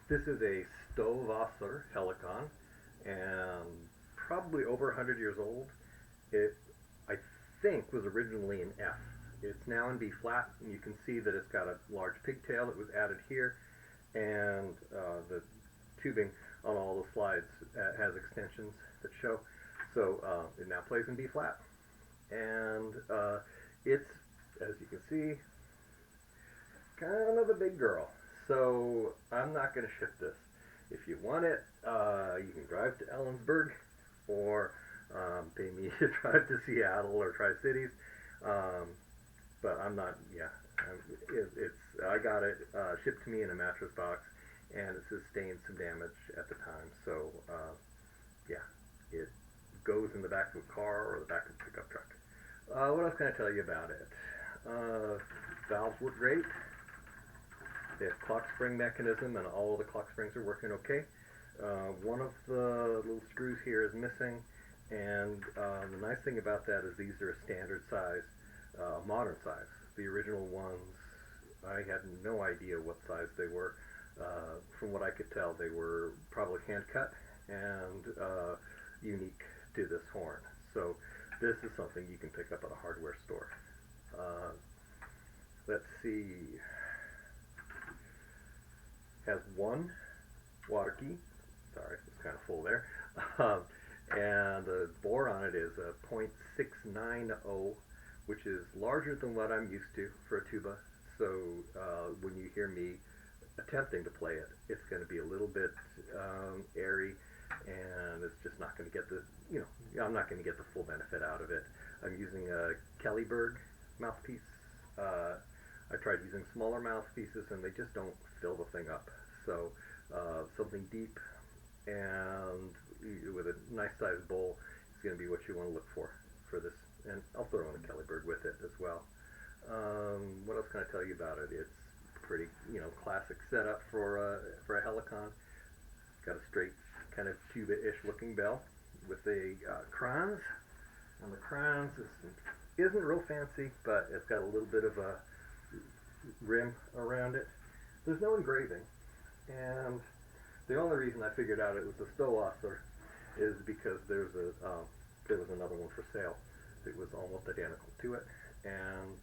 This is a Stowasser Helicon, and probably over 100 years old. It, I think, was originally an F. It's now in B flat, and you can see that it's got a large pigtail that was added here, and the tubing on all the slides has extensions that show. So it now plays in B flat, and it's, as you can see, kind of a big girl. So I'm not going to ship this. If you want it, you can drive to Ellensburg, or pay me to drive to Seattle or Tri-Cities. But I'm not. Yeah, I got it shipped to me in a mattress box, and it sustained some damage at the time. So yeah, it goes in the back of a car or the back of a pickup truck. What else can I tell you about it? Valves work great. They have clock spring mechanism, and all of the clock springs are working okay. One of the little screws here is missing, and the nice thing about that is these are a standard size, modern size. The original ones, I had no idea what size they were. From what I could tell, they were probably hand cut and unique to this horn. So this is something you can pick up at a hardware store. Let's see. Has one water key. Sorry, it's kind of full there. And the bore on it is a .690, which is larger than what I'm used to for a tuba. So when you hear me attempting to play it, it's going to be a little bit airy, and it's just not going to get the, I'm not going to get the full benefit out of it. I'm using a Kellyberg mouthpiece. I tried using smaller mouthpieces, and they just don't fill the thing up. So something deep and with a nice sized bowl is going to be what you want to look for this. And I'll throw in a Kellyberg with it as well. What else can I tell you about it? It's pretty, classic setup for a Helicon. Got a straight kind of tuba-ish looking bell with a crans, and the crans isn't real fancy, but it's got a little bit of a rim around it. There's no engraving, and the only reason I figured out it was a Stowasser is because there was another one for sale. It was almost identical to it, and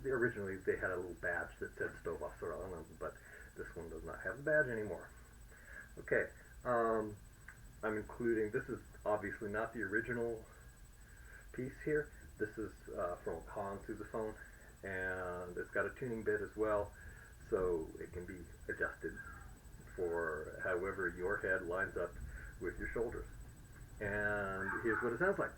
originally they had a little badge that said Stowasser on them, but this one does not have the badge anymore. Okay, I'm including, this is obviously not the original piece here. This is from a Kahn sousaphone, and it's got a tuning bit as well, so it can be adjusted for however your head lines up with your shoulders. And here's what it sounds like.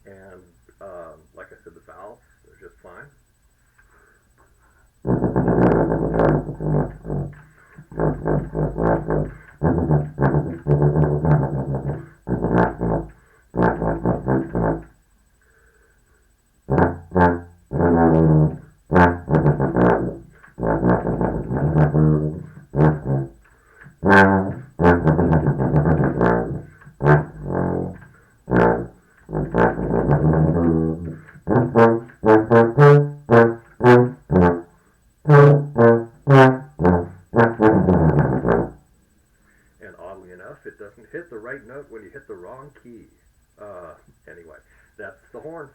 And like I said, the valves are just fine. And oddly enough, it doesn't hit the right note when you hit the wrong key. Anyway, that's the horn.